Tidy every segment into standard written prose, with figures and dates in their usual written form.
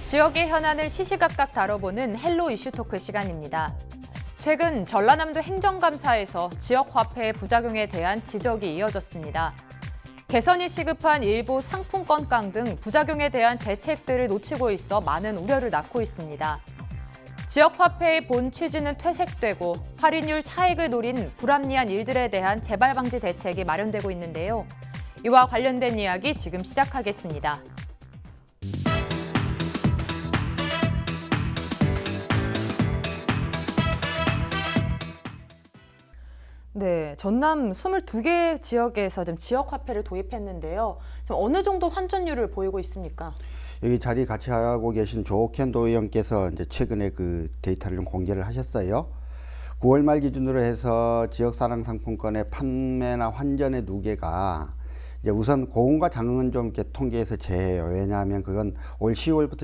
지역의 현안을 시시각각 다뤄보는 헬로 이슈 토크 시간입니다. 최근 전라남도 행정감사에서 지역 화폐의 부작용에 대한 지적이 이어졌습니다. 개선이 시급한 일부 상품권강 등 부작용에 대한 대책들을 놓치고 있어 많은 우려를 낳고 있습니다. 지역 화폐의 본 취지는 퇴색되고 할인율 차익을 노린 불합리한 일들에 대한 재발 방지 대책이 마련되고 있는데요. 이와 관련된 이야기 지금 시작하겠습니다. 네, 전남 22개 지역에서 지금 지역 화폐를 도입했는데요. 지금 어느 정도 환전율을 보이고 있습니까? 여기 자리 같이 하고 계신 조옥현 도의원께서 이제 최근에 그 데이터를 좀 공개를 하셨어요. 9월 말 기준으로 해서 지역사랑 상품권의 판매나 환전의 누계가 이제 우선 고흥과 장흥은 좀 이렇게 통계에서 제외해요. 왜냐하면 그건 올 10월부터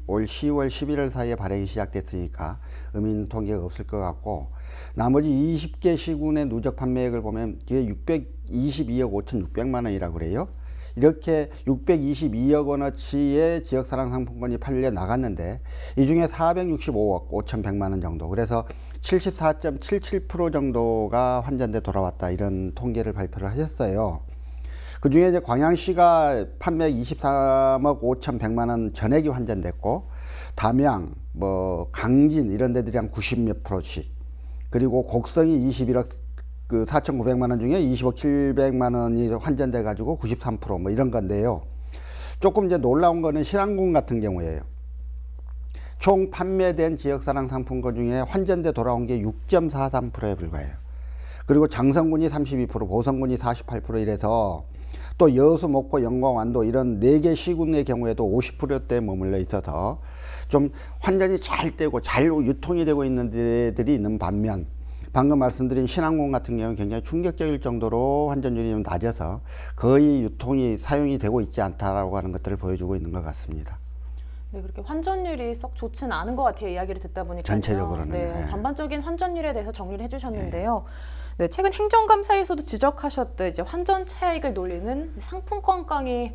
11월 사이에 발행이 시작됐으니까 의미 있는 통계가 없을 것 같고, 나머지 20개 시군의 누적 판매액을 보면 그게 622억 5,600만 원이라고 그래요. 이렇게 622억 원어치의 지역사랑 상품권이 팔려 나갔는데 이 중에 465억 5,100만 원 정도, 그래서 74.77% 정도가 환전돼 돌아왔다, 이런 통계를 발표를 하셨어요. 그 중에 이제 광양시가 판매액 23억 5,100만 원 전액이 환전됐고, 담양, 강진 이런 데들이 한 90몇 %씩, 그리고 곡성이 21억 4,900만 원 중에 20억 700만 원이 환전돼 가지고 93% 이런 건데요. 조금 이제 놀라운 거는 신안군 같은 경우에요. 총 판매된 지역사랑 상품권 중에 환전돼 돌아온 게 6.43%에 불과해요. 그리고 장성군이 32%, 보성군이 48% 이래서, 또 여수, 목포, 영광, 완도 이런 4개 시군의 경우에도 50%대에 머물러 있어서 좀 환전이 잘 되고 잘 유통이 되고 있는 데들이 있는 반면, 방금 말씀드린 신안군 같은 경우는 굉장히 충격적일 정도로 환전율이 좀 낮아서 거의 유통이 사용이 되고 있지 않다라고 하는 것들을 보여주고 있는 것 같습니다. 네, 그렇게 환전율이 썩 좋지는 않은 것 같아요. 이야기를 듣다 보니까. 전체적으로는. 네, 전반적인 환전율에 대해서 정리를 해주셨는데요. 네, 최근 행정감사에서도 지적하셨듯 이제 환전 차익을 놀리는 상품권강이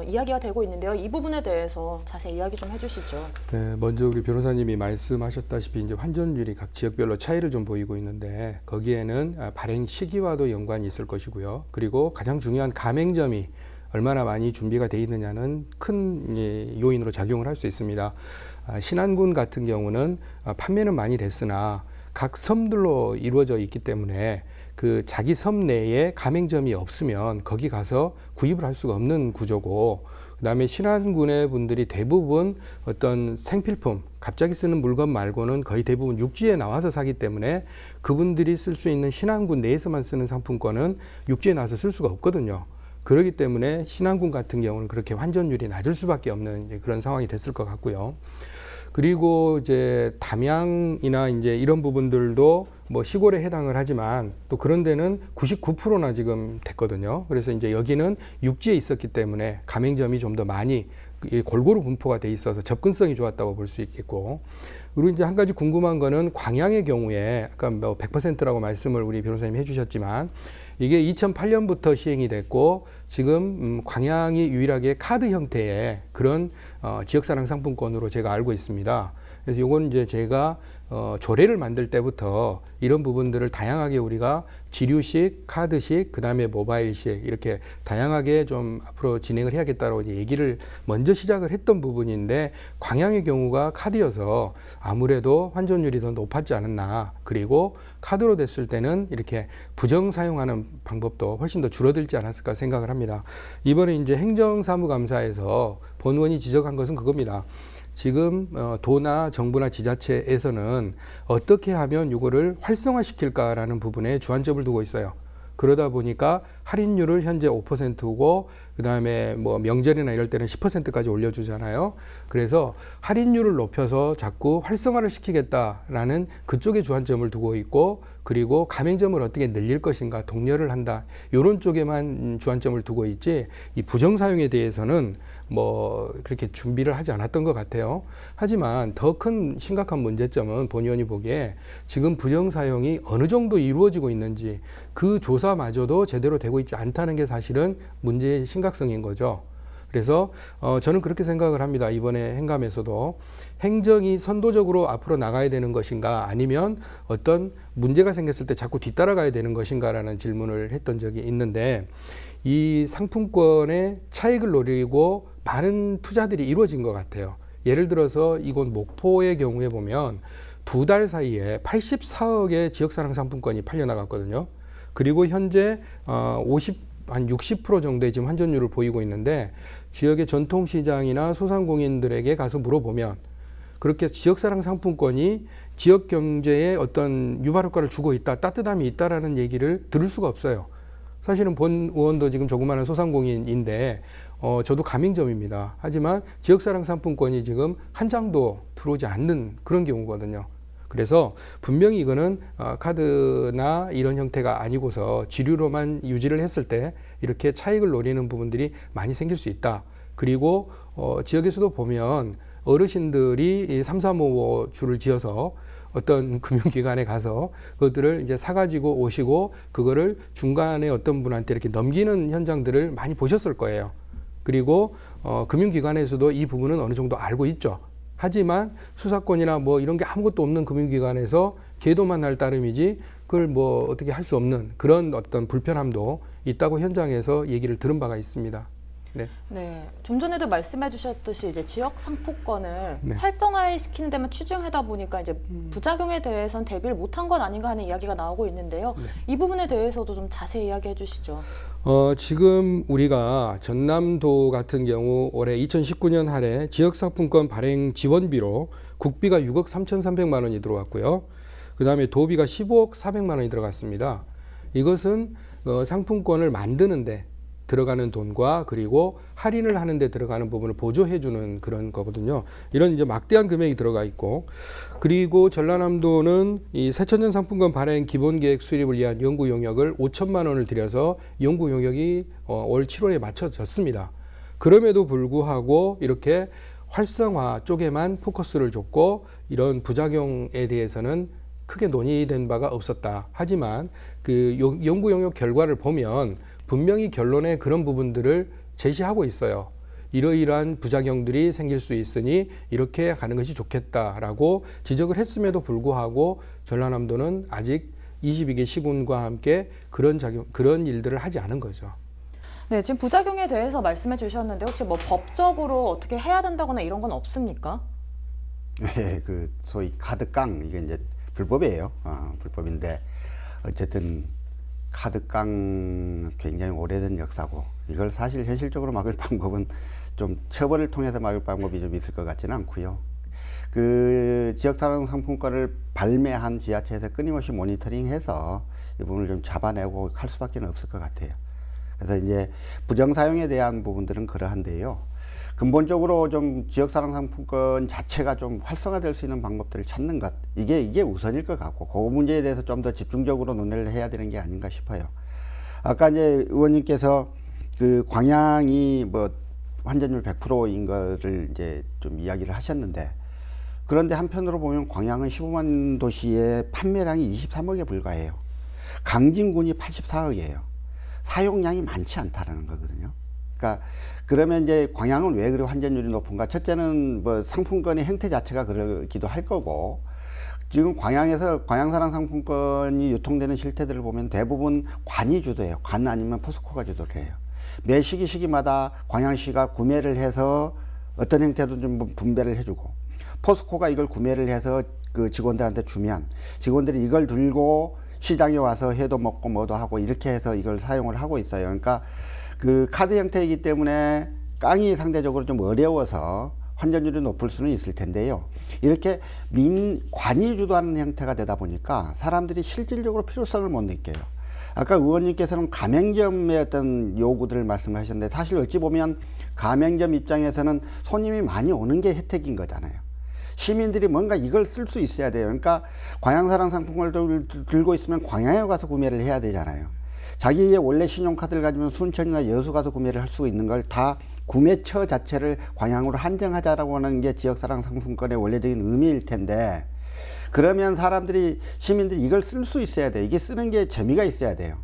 이야기가 되고 있는데요. 이 부분에 대해서 자세히 이야기 좀 해주시죠. 네, 먼저 우리 변호사님이 말씀하셨다시피 이제 환전율이 각 지역별로 차이를 좀 보이고 있는데, 거기에는 발행 시기와도 연관이 있을 것이고요. 그리고 가장 중요한 가맹점이 얼마나 많이 준비가 돼 있느냐는 큰 요인으로 작용을 할 수 있습니다. 신안군 같은 경우는 판매는 많이 됐으나 각 섬들로 이루어져 있기 때문에 그 자기 섬 내에 가맹점이 없으면 거기 가서 구입을 할 수가 없는 구조고, 그다음에 신안군의 분들이 대부분 어떤 생필품, 갑자기 쓰는 물건 말고는 거의 대부분 육지에 나와서 사기 때문에 그분들이 쓸 수 있는 신안군 내에서만 쓰는 상품권은 육지에 나와서 쓸 수가 없거든요. 그렇기 때문에 신안군 같은 경우는 그렇게 환전율이 낮을 수밖에 없는 그런 상황이 됐을 것 같고요. 그리고 이제 담양이나 이제 이런 부분들도 시골에 해당을 하지만 또 그런 데는 99%나 지금 됐거든요. 그래서 이제 여기는 육지에 있었기 때문에 가맹점이 좀 더 많이 골고루 분포가 돼 있어서 접근성이 좋았다고 볼 수 있겠고, 그리고 이제 한 가지 궁금한 거는 광양의 경우에 아까 100%라고 말씀을 우리 변호사님이 해주셨지만, 이게 2008년부터 시행이 됐고 지금 광양이 유일하게 카드 형태의 그런 지역사랑 상품권으로 제가 알고 있습니다. 그래서 이건 이제 제가 조례를 만들 때부터 이런 부분들을 다양하게 우리가 지류식, 카드식, 그 다음에 모바일식 이렇게 다양하게 좀 앞으로 진행을 해야겠다고 이제 얘기를 먼저 시작을 했던 부분인데, 광양의 경우가 카드여서 아무래도 환전율이 더 높았지 않았나, 그리고 카드로 됐을 때는 이렇게 부정 사용하는 방법도 훨씬 더 줄어들지 않았을까 생각을 합니다. 이번에 이제 행정사무감사에서 본원이 지적한 것은 그겁니다. 지금 도나 정부나 지자체에서는 어떻게 하면 이거를 활성화시킬까라는 부분에 주안점을 두고 있어요. 그러다 보니까 할인율을 현재 5%고 그다음에 명절이나 이럴 때는 10%까지 올려주잖아요. 그래서 할인율을 높여서 자꾸 활성화를 시키겠다라는 그쪽에 주안점을 두고 있고, 그리고 가맹점을 어떻게 늘릴 것인가, 독려를 한다, 이런 쪽에만 주안점을 두고 있지, 이 부정 사용에 대해서는 그렇게 준비를 하지 않았던 것 같아요. 하지만 더 큰 심각한 문제점은 본 의원이 보기에 지금 부정 사용이 어느 정도 이루어지고 있는지 그 조사마저도 제대로 되고 있지 않다는 게 사실은 문제의 심각성인 거죠. 그래서 저는 그렇게 생각을 합니다. 이번에 행감에서도 행정이 선도적으로 앞으로 나가야 되는 것인가 아니면 어떤 문제가 생겼을 때 자꾸 뒤따라가야 되는 것인가라는 질문을 했던 적이 있는데 이 상품권의 차익을 노리고 많은 투자들이 이루어진 것 같아요. 예를 들어서 이곳 목포의 경우에 보면 2달 사이에 84억의 지역사랑 상품권이 팔려나갔거든요. 그리고 현재 한 60% 정도의 지금 환전율을 보이고 있는데 지역의 전통시장이나 소상공인들에게 가서 물어보면 그렇게 지역사랑 상품권이 지역 경제에 어떤 유발효과를 주고 있다, 따뜻함이 있다라는 얘기를 들을 수가 없어요. 사실은 본 의원도 지금 조그마한 소상공인인데 저도 가맹점입니다. 하지만 지역사랑 상품권이 지금 한 장도 들어오지 않는 그런 경우거든요. 그래서 분명히 이거는 카드나 이런 형태가 아니고서 지류로만 유지를 했을 때 이렇게 차익을 노리는 부분들이 많이 생길 수 있다. 그리고 지역에서도 보면 어르신들이 이 3355 줄을 지어서 어떤 금융기관에 가서 그것들을 이제 사가지고 오시고 그거를 중간에 어떤 분한테 이렇게 넘기는 현장들을 많이 보셨을 거예요. 그리고 금융기관에서도 이 부분은 어느 정도 알고 있죠. 하지만 수사권이나 뭐 이런 게 아무것도 없는 금융기관에서 계도만 할 따름이지 그걸 뭐 어떻게 할 수 없는 그런 어떤 불편함도 있다고 현장에서 얘기를 들은 바가 있습니다. 네. 네, 좀 전에도 말씀해 주셨듯이 이제 지역 상품권을 네. 활성화시키는 데만 치중하다 보니까 이제 부작용에 대해서는 대비를 못한 건 아닌가 하는 이야기가 나오고 있는데요. 네. 이 부분에 대해서도 좀 자세히 이야기해 주시죠. 지금 우리가 전남도 같은 경우 올해 2019년 할해 지역상품권 발행 지원비로 국비가 6억 3,300만 원이 들어왔고요. 그 다음에 도비가 15억 400만 원이 들어갔습니다. 이것은 상품권을 만드는데 들어가는 돈과 그리고 할인을 하는데 들어가는 부분을 보조해주는 그런 거거든요. 이런 이제 막대한 금액이 들어가 있고, 그리고 전라남도는 이 새천년 상품권 발행 기본계획 수립을 위한 연구 용역을 5천만 원을 들여서 연구 용역이 올 7월에 맞춰졌습니다. 그럼에도 불구하고 이렇게 활성화 쪽에만 포커스를 줬고 이런 부작용에 대해서는 크게 논의된 바가 없었다. 하지만 그 연구 용역 결과를 보면 분명히 결론에 그런 부분들을 제시하고 있어요. 이러이러한 부작용들이 생길 수 있으니 이렇게 가는 것이 좋겠다라고 지적을 했음에도 불구하고 전라남도는 아직 22개 시군과 함께 그런 일들을 하지 않은 거죠. 네, 지금 부작용에 대해서 말씀해 주셨는데 혹시 뭐 법적으로 어떻게 해야 된다거나 이런 건 없습니까? 네, 그 소위 카드깡 이게 이제 불법이에요. 불법인데 어쨌든 카드깡 굉장히 오래된 역사고 이걸 사실 현실적으로 막을 방법은 좀 처벌을 통해서 막을 방법이 좀 있을 것 같지는 않고요. 그 지역사랑 상품권을 발매한 지자체에서 끊임없이 모니터링해서 이 부분을 좀 잡아내고 할 수밖에 없을 것 같아요. 그래서 이제 부정사용에 대한 부분들은 그러한데요. 근본적으로 좀 지역사랑 상품권 자체가 좀 활성화될 수 있는 방법들을 찾는 것, 이게 우선일 것 같고 그 문제에 대해서 좀 더 집중적으로 논의를 해야 되는 게 아닌가 싶어요. 아까 이제 의원님께서 그 광양이 뭐 환전율 100%인 거를 이제 좀 이야기를 하셨는데, 그런데 한편으로 보면 광양은 15만 도시의 판매량이 23억에 불과해요. 강진군이 84억이에요. 사용량이 많지 않다라는 거거든요. 그러니까 그러면 이제 광양은 왜 그래 환전율이 높은가? 첫째는 뭐 상품권의 형태 자체가 그러기도 할 거고, 지금 광양에서 광양사랑 상품권이 유통되는 실태들을 보면 대부분 관이 주도해요. 관 아니면 포스코가 주도를 해요. 매 시기마다 광양시가 구매를 해서 어떤 형태도 좀 분배를 해주고, 포스코가 이걸 구매를 해서 그 직원들한테 주면 직원들이 이걸 들고 시장에 와서 회도 먹고 뭐도 하고 이렇게 해서 이걸 사용을 하고 있어요. 그러니까 그 카드 형태이기 때문에 깡이 상대적으로 좀 어려워서 환전율이 높을 수는 있을 텐데요. 이렇게 관이 주도하는 형태가 되다 보니까 사람들이 실질적으로 필요성을 못 느껴요. 아까 의원님께서는 가맹점의 어떤 요구들을 말씀하셨는데, 사실 어찌 보면 가맹점 입장에서는 손님이 많이 오는 게 혜택인 거잖아요. 시민들이 뭔가 이걸 쓸 수 있어야 돼요. 그러니까 광양사랑 상품권을 들고 있으면 광양에 가서 구매를 해야 되잖아요. 자기의 원래 신용카드를 가지면 순천이나 여수 가서 구매를 할 수 있는 걸 다 구매처 자체를 광양으로 한정하자라고 하는 게 지역사랑 상품권의 원래적인 의미일 텐데, 그러면 시민들이 이걸 쓸 수 있어야 돼요. 이게 쓰는 게 재미가 있어야 돼요.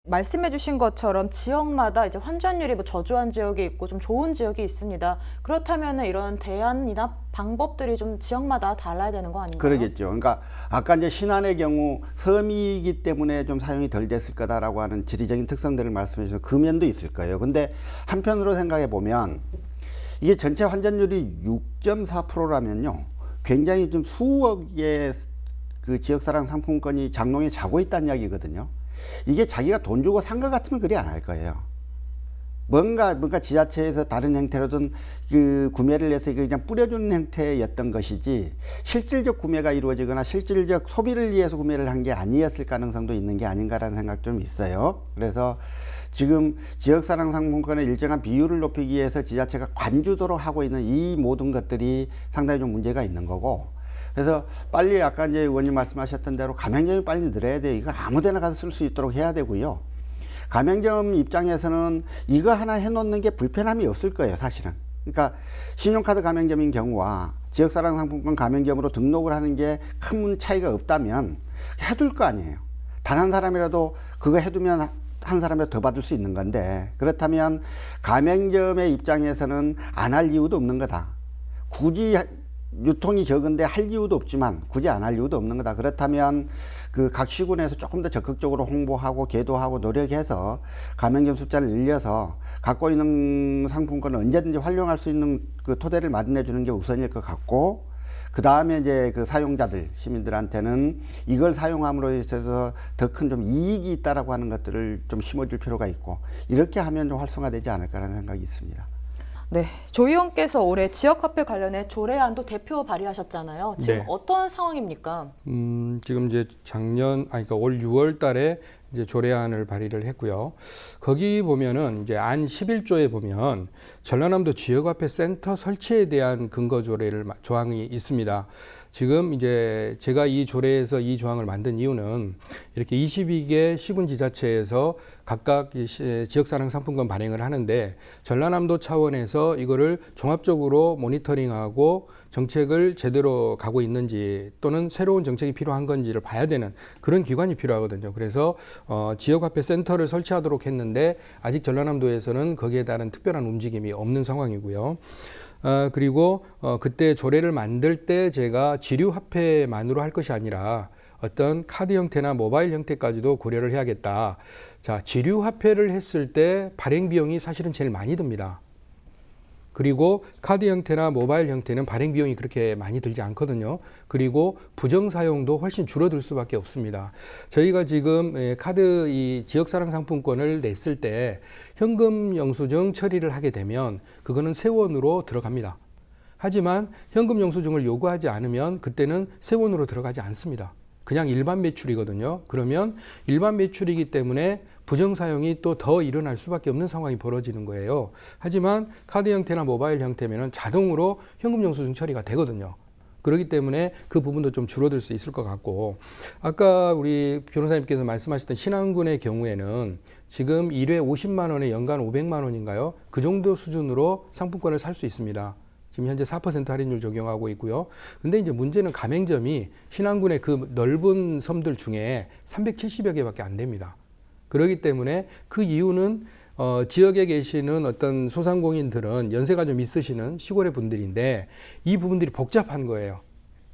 말씀해주신 것처럼 지역마다 이제 환전율이 뭐 저조한 지역이 있고 좀 좋은 지역이 있습니다. 그렇다면 이런 대안이나 방법들이 좀 지역마다 달라야 되는 거 아닌가요? 그러겠죠. 그러니까 아까 이제 신안의 경우 섬이기 때문에 좀 사용이 덜 됐을 거다라고 하는 지리적인 특성들을 말씀해 주셔서 그 면도 있을 거예요. 근데 한편으로 생각해 보면 이게 전체 환전율이 6.4%라면요. 굉장히 좀 수억의 그 지역사랑 상품권이 장롱에 자고 있다는 이야기거든요. 이게 자기가 돈 주고 산 것 같으면 그리 안 할 거예요. 뭔가 지자체에서 다른 형태로든 그 구매를 해서 그냥 뿌려주는 형태였던 것이지 실질적 구매가 이루어지거나 실질적 소비를 위해서 구매를 한 게 아니었을 가능성도 있는 게 아닌가라는 생각 좀 있어요. 그래서 지금 지역사랑 상품권의 일정한 비율을 높이기 위해서 지자체가 관주도록 하고 있는 이 모든 것들이 상당히 좀 문제가 있는 거고, 그래서 빨리 아까 이제 의원님 말씀하셨던 대로 가맹점이 빨리 늘어야 돼요. 이거 아무데나 가서 쓸 수 있도록 해야 되고요. 가맹점 입장에서는 이거 하나 해놓는 게 불편함이 없을 거예요, 사실은. 그러니까 신용카드 가맹점인 경우와 지역사랑 상품권 가맹점으로 등록을 하는 게 큰 차이가 없다면 해둘 거 아니에요. 단 한 사람이라도 그거 해두면 한 사람이 더 받을 수 있는 건데, 그렇다면 가맹점의 입장에서는 안 할 이유도 없는 거다. 굳이 유통이 적은데 할 이유도 없지만 굳이 안 할 이유도 없는 거다. 그렇다면 그 각 시군에서 조금 더 적극적으로 홍보하고 계도하고 노력해서 가맹점 숫자를 늘려서 갖고 있는 상품권을 언제든지 활용할 수 있는 그 토대를 마련해 주는 게 우선일 것 같고, 그 다음에 이제 그 사용자들, 시민들한테는 이걸 사용함으로 있어서 더 큰 좀 이익이 있다라고 하는 것들을 좀 심어줄 필요가 있고, 이렇게 하면 좀 활성화되지 않을까라는 생각이 있습니다. 네, 조 의원께서 올해 지역화폐 관련해 조례안도 대표 발의하셨잖아요. 지금 네. 어떤 상황입니까? 지금 이제 그러니까 올 6월 달에 이제 조례안을 발의를 했고요. 거기 보면은 이제 안 11조에 보면 전라남도 지역화폐 센터 설치에 대한 근거 조항이 있습니다. 지금 이제 제가 이 조례에서 이 조항을 만든 이유는 이렇게 22개 시군지자체에서 각각 지역사랑 상품권 발행을 하는데 전라남도 차원에서 이거를 종합적으로 모니터링하고 정책을 제대로 가고 있는지 또는 새로운 정책이 필요한 건지를 봐야 되는 그런 기관이 필요하거든요. 그래서 지역화폐 센터를 설치하도록 했는데 아직 전라남도에서는 거기에 따른 특별한 움직임이 없는 상황이고요. 그리고 그때 조례를 만들 때 제가 지류화폐만으로 할 것이 아니라 어떤 카드 형태나 모바일 형태까지도 고려를 해야겠다. 자, 지류화폐를 했을 때 발행 비용이 사실은 제일 많이 듭니다. 그리고 카드 형태나 모바일 형태는 발행 비용이 그렇게 많이 들지 않거든요. 그리고 부정 사용도 훨씬 줄어들 수밖에 없습니다. 저희가 지금 카드 이 지역사랑 상품권을 냈을 때 현금 영수증 처리를 하게 되면 그거는 세원으로 들어갑니다. 하지만 현금 영수증을 요구하지 않으면 그때는 세원으로 들어가지 않습니다. 그냥 일반 매출이거든요. 그러면 일반 매출이기 때문에 부정 사용이 또 더 일어날 수밖에 없는 상황이 벌어지는 거예요. 하지만 카드 형태나 모바일 형태면은 자동으로 현금 영수증 처리가 되거든요. 그렇기 때문에 그 부분도 좀 줄어들 수 있을 것 같고, 아까 우리 변호사님께서 말씀하셨던 신안군의 경우에는 지금 1회 50만 원에 연간 500만 원인가요? 그 정도 수준으로 상품권을 살 수 있습니다. 지금 현재 4% 할인율 적용하고 있고요. 근데 이제 문제는 가맹점이 신안군의 그 넓은 섬들 중에 370여 개밖에 안 됩니다. 그렇기 때문에 그 이유는 지역에 계시는 어떤 소상공인들은 연세가 좀 있으시는 시골의 분들인데 이 부분들이 복잡한 거예요.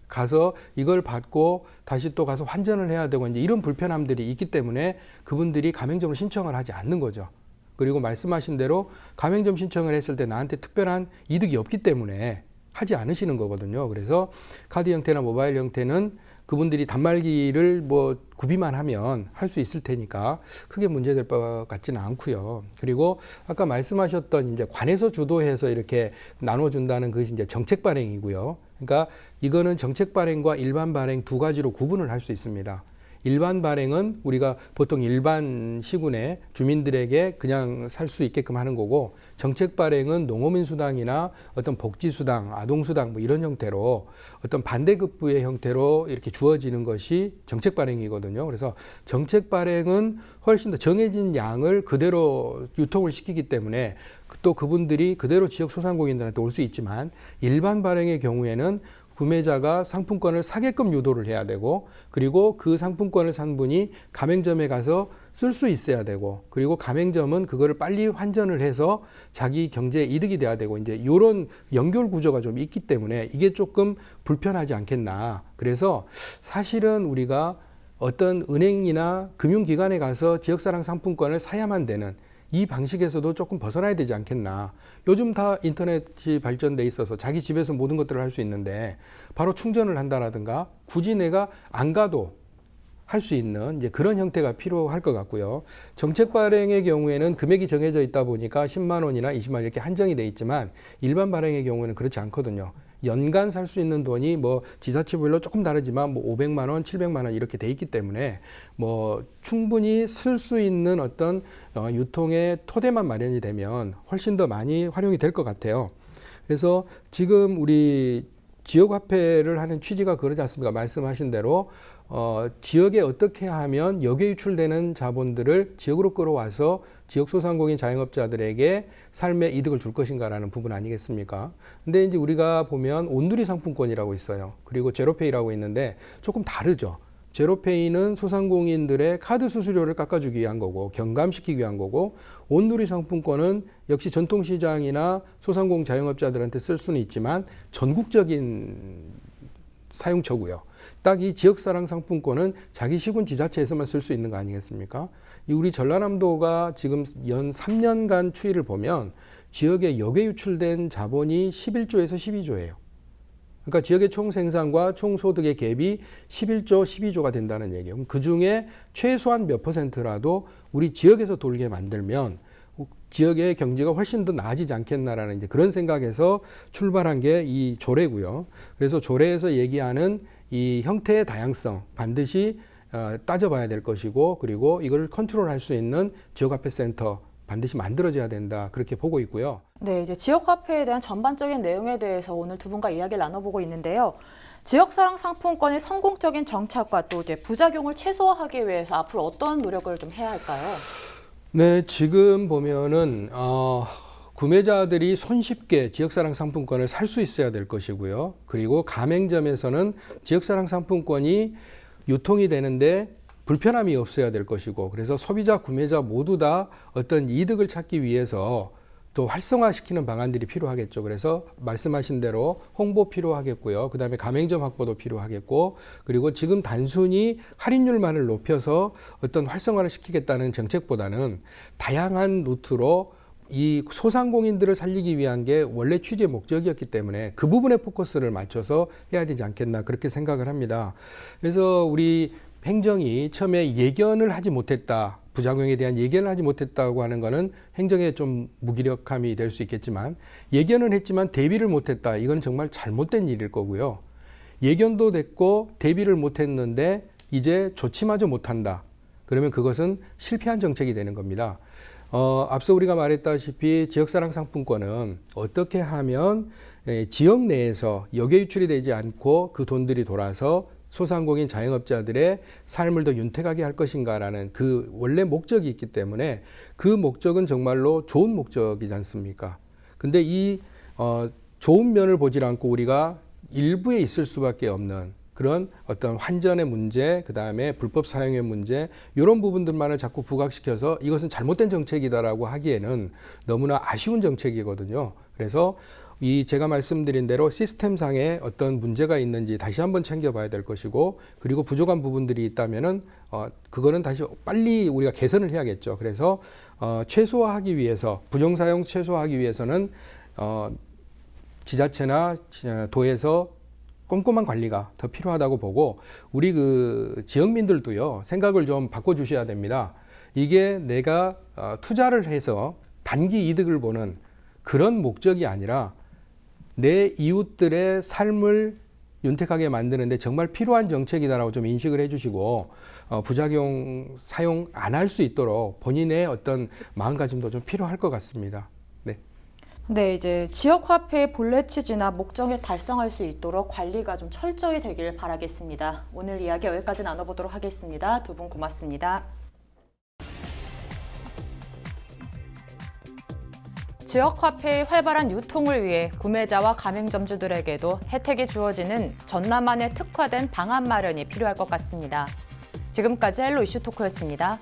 가서 이걸 받고 다시 또 가서 환전을 해야 되고 이제 이런 불편함들이 있기 때문에 그분들이 가맹점을 신청을 하지 않는 거죠. 그리고 말씀하신 대로 가맹점 신청을 했을 때 나한테 특별한 이득이 없기 때문에 하지 않으시는 거거든요. 그래서 카드 형태나 모바일 형태는 그분들이 단말기를 뭐 구비만 하면 할 수 있을 테니까 크게 문제될 것 같지는 않고요. 그리고 아까 말씀하셨던 이제 관에서 주도해서 이렇게 나눠준다는 것이 이제 정책 발행이고요. 그러니까 이거는 정책 발행과 일반 발행 두 가지로 구분을 할 수 있습니다. 일반 발행은 우리가 보통 일반 시군의 주민들에게 그냥 살 수 있게끔 하는 거고, 정책 발행은 농어민 수당이나 어떤 복지 수당, 아동 수당 뭐 이런 형태로 어떤 반대급부의 형태로 이렇게 주어지는 것이 정책 발행이거든요. 그래서 정책 발행은 훨씬 더 정해진 양을 그대로 유통을 시키기 때문에 또 그분들이 그대로 지역 소상공인들한테 올 수 있지만, 일반 발행의 경우에는 구매자가 상품권을 사게끔 유도를 해야 되고, 그리고 그 상품권을 산 분이 가맹점에 가서 쓸 수 있어야 되고, 그리고 가맹점은 그거를 빨리 환전을 해서 자기 경제에 이득이 돼야 되고, 이제 이런 연결 구조가 좀 있기 때문에 이게 조금 불편하지 않겠나. 그래서 사실은 우리가 어떤 은행이나 금융기관에 가서 지역사랑 상품권을 사야만 되는 이 방식에서도 조금 벗어나야 되지 않겠나. 요즘 다 인터넷이 발전돼 있어서 자기 집에서 모든 것들을 할 수 있는데 바로 충전을 한다라든가 굳이 내가 안 가도 할 수 있는 이제 그런 형태가 필요할 것 같고요. 정책 발행의 경우에는 금액이 정해져 있다 보니까 10만 원이나 20만 원 이렇게 한정이 돼 있지만 일반 발행의 경우에는 그렇지 않거든요. 연간 살 수 있는 돈이 뭐 지자체별로 조금 다르지만 뭐 500만 원, 700만 원 이렇게 돼 있기 때문에 뭐 충분히 쓸 수 있는 어떤 유통의 토대만 마련이 되면 훨씬 더 많이 활용이 될 것 같아요. 그래서 지금 우리 지역화폐를 하는 취지가 그러지 않습니까? 말씀하신 대로 지역에 어떻게 하면 역에 유출되는 자본들을 지역으로 끌어와서 지역 소상공인 자영업자들에게 삶의 이득을 줄 것인가라는 부분 아니겠습니까? 근데 이제 우리가 보면 온누리 상품권이라고 있어요. 그리고 제로페이라고 있는데 조금 다르죠. 제로페이는 소상공인들의 카드 수수료를 깎아주기 위한 거고 경감시키기 위한 거고, 온누리 상품권은 역시 전통시장이나 소상공인 자영업자들한테 쓸 수는 있지만 전국적인 사용처고요. 딱 이 지역사랑 상품권은 자기 시군 지자체에서만 쓸 수 있는 거 아니겠습니까? 우리 전라남도가 지금 연 3년간 추이를 보면 지역에 역에 유출된 자본이 11조에서 12조예요. 그러니까 지역의 총 생산과 총 소득의 갭이 11조, 12조가 된다는 얘기예요. 그럼 그중에 최소한 몇 %라도 우리 지역에서 돌게 만들면 지역의 경제가 훨씬 더 나아지지 않겠나라는 이제 그런 생각에서 출발한 게 이 조례고요. 그래서 조례에서 얘기하는 이 형태의 다양성 반드시 따져봐야 될 것이고, 그리고 이걸 컨트롤할 수 있는 지역화폐 센터 반드시 만들어져야 된다, 그렇게 보고 있고요. 네, 이제 지역화폐에 대한 전반적인 내용에 대해서 오늘 두 분과 이야기를 나눠보고 있는데요. 지역사랑 상품권의 성공적인 정착과 또 이제 부작용을 최소화하기 위해서 앞으로 어떤 노력을 좀 해야 할까요? 네, 지금 보면은 구매자들이 손쉽게 지역사랑 상품권을 살 수 있어야 될 것이고요. 그리고 가맹점에서는 지역사랑 상품권이 유통이 되는데 불편함이 없어야 될 것이고, 그래서 소비자, 구매자 모두 다 어떤 이득을 찾기 위해서 또 활성화시키는 방안들이 필요하겠죠. 그래서 말씀하신 대로 홍보 필요하겠고요. 그다음에 가맹점 확보도 필요하겠고, 그리고 지금 단순히 할인율만을 높여서 어떤 활성화를 시키겠다는 정책보다는 다양한 루트로 이 소상공인들을 살리기 위한 게 원래 취지의 목적이었기 때문에 그 부분에 포커스를 맞춰서 해야 되지 않겠나, 그렇게 생각을 합니다. 그래서 우리 행정이 처음에 예견을 하지 못했다, 부작용에 대한 예견을 하지 못했다고 하는 거는 행정에 좀 무기력함이 될 수 있겠지만, 예견은 했지만 대비를 못했다, 이건 정말 잘못된 일일 거고요. 예견도 됐고 대비를 못했는데 이제 조치마저 못한다, 그러면 그것은 실패한 정책이 되는 겁니다. 앞서 우리가 말했다시피 지역사랑 상품권은 어떻게 하면 지역 내에서 역에 유출이 되지 않고 그 돈들이 돌아서 소상공인 자영업자들의 삶을 더 윤택하게 할 것인가라는 그 원래 목적이 있기 때문에 그 목적은 정말로 좋은 목적이지 않습니까? 근데 이 좋은 면을 보질 않고 우리가 일부에 있을 수밖에 없는 그런 어떤 환전의 문제, 그 다음에 불법 사용의 문제, 이런 부분들만을 자꾸 부각시켜서 이것은 잘못된 정책이다라고 하기에는 너무나 아쉬운 정책이거든요. 그래서 이 제가 말씀드린 대로 시스템상에 어떤 문제가 있는지 다시 한번 챙겨봐야 될 것이고, 그리고 부족한 부분들이 있다면은 그거는 다시 빨리 우리가 개선을 해야겠죠. 그래서 최소화하기 위해서, 부정사용 최소화하기 위해서는 지자체나 도에서 꼼꼼한 관리가 더 필요하다고 보고, 우리 그 지역민들도요 생각을 좀 바꿔주셔야 됩니다. 이게 내가 투자를 해서 단기 이득을 보는 그런 목적이 아니라 내 이웃들의 삶을 윤택하게 만드는데 정말 필요한 정책이다라고 좀 인식을 해주시고, 부작용 사용 안 할 수 있도록 본인의 어떤 마음가짐도 좀 필요할 것 같습니다. 네. 네, 이제 지역화폐의 본래 취지나 목적을 달성할 수 있도록 관리가 좀 철저히 되길 바라겠습니다. 오늘 이야기 여기까지 나눠보도록 하겠습니다. 두 분 고맙습니다. 지역화폐의 활발한 유통을 위해 구매자와 가맹점주들에게도 혜택이 주어지는 전남안에 특화된 방안 마련이 필요할 것 같습니다. 지금까지 헬로 이슈토크였습니다.